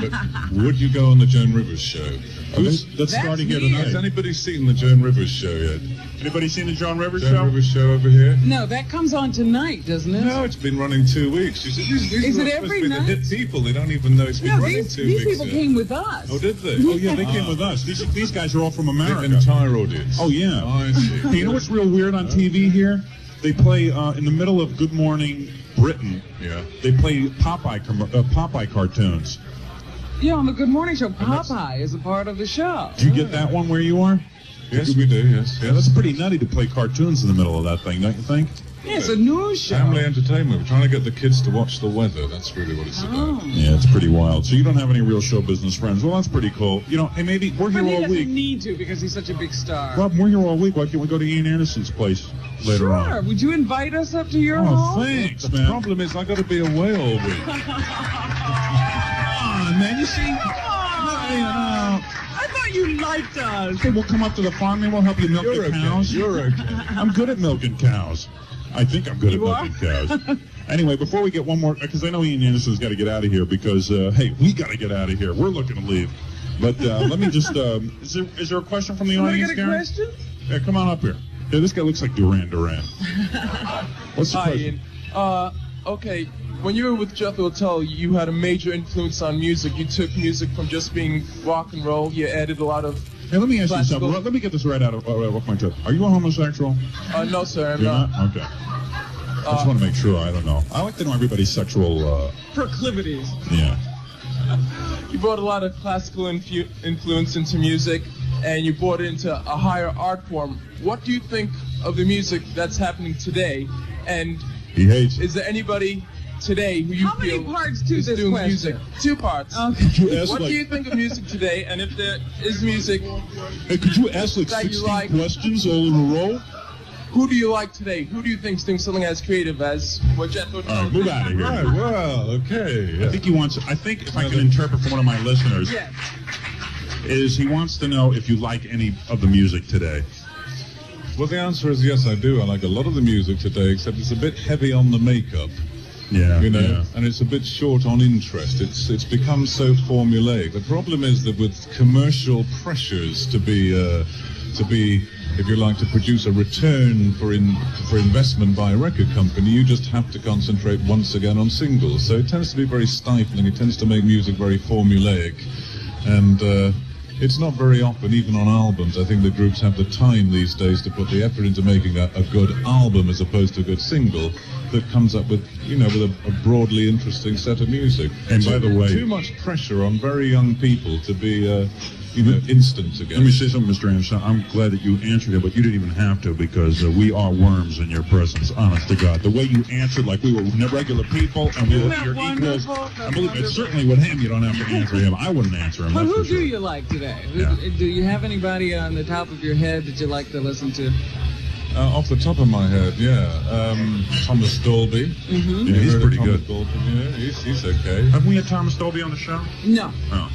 But would you go on the Joan Rivers show? That's starting here tonight. Has anybody seen the Joan Rivers show yet? Anybody seen the Joan Rivers Joan show? Rivers show over here? No, that comes on tonight, doesn't it? No, it's been running 2 weeks. You see, these Is are it supposed every to be night? the hit people. They don't even know it's been No, running these 2 weeks. people yet. came with us. Oh, did they? Oh yeah, they came with us. These guys are all from America. The entire audience. Oh yeah. Oh, I see. Hey, you know what's real weird on TV here? They play in the middle of Good Morning Britain. Yeah. They play Popeye cartoons. Yeah, on the Good Morning Show, Popeye is a part of the show. Do you get that one where you are? Yes, we do, yes. Yeah, that's pretty nutty to play cartoons in the middle of that thing, don't you think? Yeah, it's a news show. Family entertainment. We're trying to get the kids to watch the weather. That's really what it's about. Yeah, it's pretty wild. So you don't have any real show business friends. Well, that's pretty cool. You know, hey, maybe we're here But he all doesn't week. need to because he's such a big star. Rob, we're here all week. Why can't we go to Ian Anderson's place later Sure. on? Would you invite us up to your Oh, home? thanks, The man. problem is I got to be away all week. Come on, man. You see? I thought you liked us. Okay, we'll come up to the farm and we'll help you milk You're the okay. cows. You're okay. I'm good at milking cows. I think I'm good at You are? milking cows. Anyway, before we get one more, because I know Ian Anderson's got to get out of here because, hey, we got to get out of here. We're looking to leave. But let me just, is there a question from the Somebody audience, got a Gary? question? Yeah, come on up here. Yeah, this guy looks like Duran Duran. What's the Hi, question? Ian. Okay, when you were with Jethro Tull, you had a major influence on music. You took music from just being rock and roll. You added a lot of... Hey, let me ask you classical- something. Let me get this right out of off my chest. Are you a homosexual? No, sir, I'm You're not. not? Okay. I just want to make sure. I don't know. I like to know everybody's sexual, Proclivities. yeah. You brought a lot of classical influence into music, and you brought it into a higher art form. What do you think of the music that's happening today? And He hates it. is there anybody today who you How many feel parts to is this doing question? music? 2 parts. Okay. Could you ask, What like, do you think of music today? And if there is music, hey, could you ask like that you 16 like? questions all in a row? who do you like today? Who do you think's doing something as creative as what Jethro Tull All right, move out of here. Right, well, okay. I think he wants. I think if I can interpret from one of my listeners, Yes. is he wants to know if you like any of the music today. Well, the answer is yes, I do. I like a lot of the music today, except it's a bit heavy on the makeup. Yeah, You know, yeah. and it's a bit short on interest. It's become so formulaic. The problem is that with commercial pressures to be, if you like, to produce a return for investment by a record company, you just have to concentrate once again on singles. So it tends to be very stifling. It tends to make music very formulaic, and it's not very often, even on albums. I think the groups have the time these days to put the effort into making a good album as opposed to a good single that comes up with, you know, with a broadly interesting set of music. And by the way- too much pressure on very young people to be, you know, instant again. Let me say something, Mr. Anderson. I'm glad that you answered it, but you didn't even have to because we are worms in your presence, honest to God. The way you answered like we were regular people and we were Isn't your that equals. wonderful? I believe it. Certainly with him, you don't have to answer him. I wouldn't answer him. But that's who for sure. do you like today? Yeah. Do you have anybody on the top of your head that you like to listen to? Off the top of my head, yeah. Thomas Dolby. Mm-hmm. Yeah, he's Heard of pretty Thomas good. Dolby? Yeah, he's okay. Have we had Thomas Dolby on the show? No. Oh.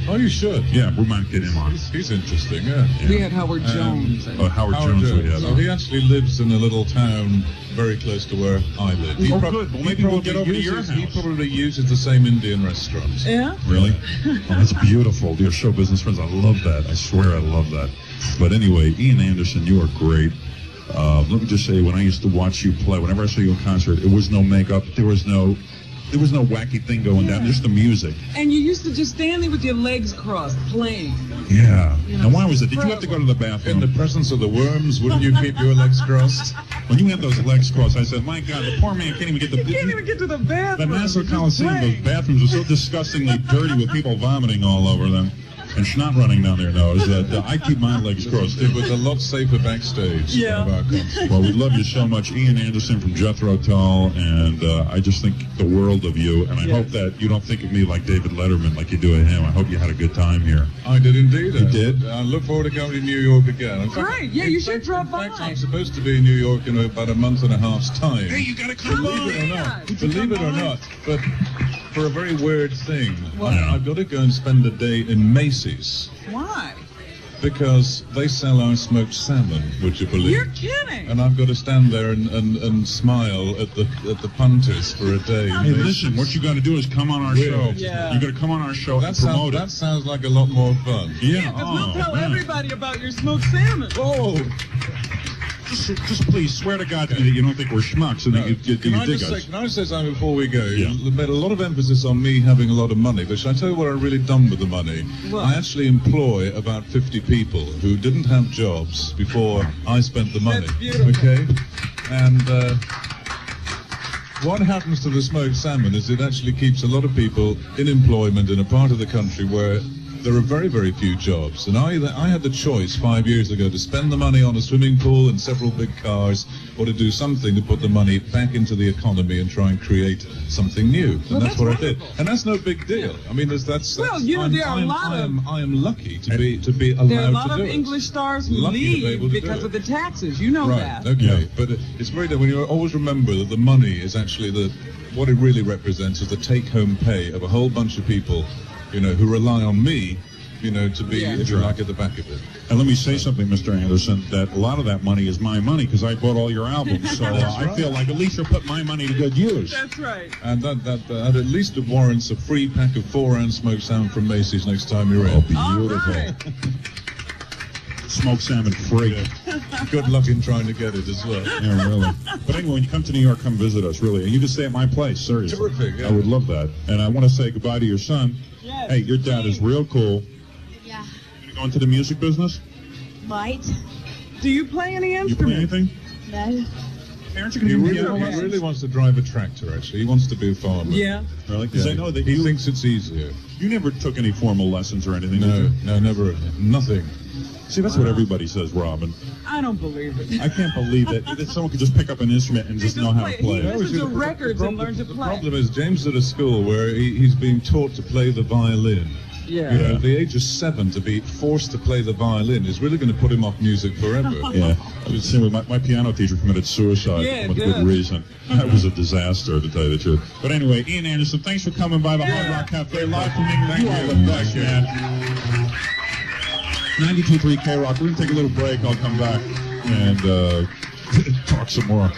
Oh, you should. Yeah, we might get him on. He's interesting, yeah. We had Howard Jones. Howard Jones we had So on. he actually lives in a little town very close to where I live. He Oh, prob- good. Well, he maybe we'll probably get over to your uses- He house. probably uses the same Indian restaurants. Yeah? Really? Oh, that's beautiful. Dear show business friends, I love that. I swear I love that. But anyway, Ian Anderson, you are great. Let me just say, when I used to watch you play, whenever I saw you in concert, it was no makeup. There was no wacky thing going down. Just the music. And you used to just stand there with your legs crossed, playing. Yeah. You know, And why was it? Did you have to go to the In bathroom? the presence of the worms, wouldn't you keep your legs crossed? When you had those legs crossed, I said, my God, the poor man can't even get the... You can't even get to the The bathroom. Nassau Just Coliseum, those playing. bathrooms are so disgustingly dirty with people vomiting all over them and snot running down their nose that I keep my legs crossed. It was a lot safer backstage. Yeah. Of our concert. Well, we love you so much, Ian Anderson from Jethro Tull, and I just think the world of you, and I Yes. hope that you don't think of me like David Letterman, like you do of him. I hope you had a good time here. I did indeed. You did? I look forward to going to New York again. In fact, Great. Yeah, in you should fact- drop in fact, by. I'm supposed to be in New York in about a month and a half's time. Hey, you gotta come Believe by! it or not. Would you Believe it come or by? not. But for a very weird thing, What? I've got to go and spend a day in Macy's. Why? Because they sell our smoked salmon, would you believe? You're kidding. And I've got to stand there and smile at the punters for a day. Hey, listen, what you got to do is come on our show. Yeah. You got to come on our show and promote That it. sounds like a lot more fun. Yeah, because we'll tell everybody about your smoked salmon. Oh, Just please swear to God that you don't think we're schmucks and that you can I dig just us. say, can I say something before we go? Yeah. You made a lot of emphasis on me having a lot of money, but shall I tell you what I've really done with the money? What? I actually employ about 50 people who didn't have jobs before I spent the money. That's beautiful. Okay? And what happens to the smoked salmon is it actually keeps a lot of people in employment in a part of the country where there are very, very few jobs. And I had the choice 5 years ago to spend the money on a swimming pool and several big cars, or to do something to put the money back into the economy and try and create something new. And Well, that's what that's I did. wonderful. And that's no big deal. I mean, that's Well, you know, I'm- there are a I'm- lot I of- am, I am lucky to be allowed There are a lot to of do it. English stars who Lucky to be able leave to do because it. of the taxes. You know Right, that. okay. Yeah. But it's very, when you always remember that the money is actually what it really represents is the take-home pay of a whole bunch of people, who rely on me, to be, Yeah. if you like, at the back of it. And let me say something, Mr. Anderson, that a lot of that money is my money because I bought all your albums. So I feel like at least you'll put my money to good use. That's right. And that at least it warrants a free pack of 4-ounce smoked salmon from Macy's next time you're Oh, in. beautiful. All right. Smoked salmon free. Good luck in trying to get it as well. Yeah, really. But anyway, when you come to New York, come visit us, really. And you can stay at my place, seriously. Terrific, yeah. I would love that. And I want to say goodbye to your son. Yes. Hey, your dad is real cool. Yeah. You go into the music business? Might. Do you play any You play instrument? anything? No. Parents are going He to really wants to drive a tractor, actually. He wants to be a farmer. Yeah. Really? Because I know that he you thinks it's easier. you never took any formal lessons or anything, did No, you? no, never. Nothing. See, that's what everybody says, Robin. I don't believe it. I can't believe that someone could just pick up an instrument and just know how to play He it. listens to records and learns to The play. problem is James is at a school where he's being taught to play the violin. Yeah. At the age of 7 to be forced to play the violin is really going to put him off music forever. Yeah, I was saying my piano teacher committed suicide Yeah, with it good does. reason. That was a disaster, to tell you the truth. But anyway, Ian Anderson, thanks for coming by the Hard Yeah. Rock Cafe live from England. You are the best, man. 92.3 K-Rock. We're going to take a little break. I'll come back and talk some more.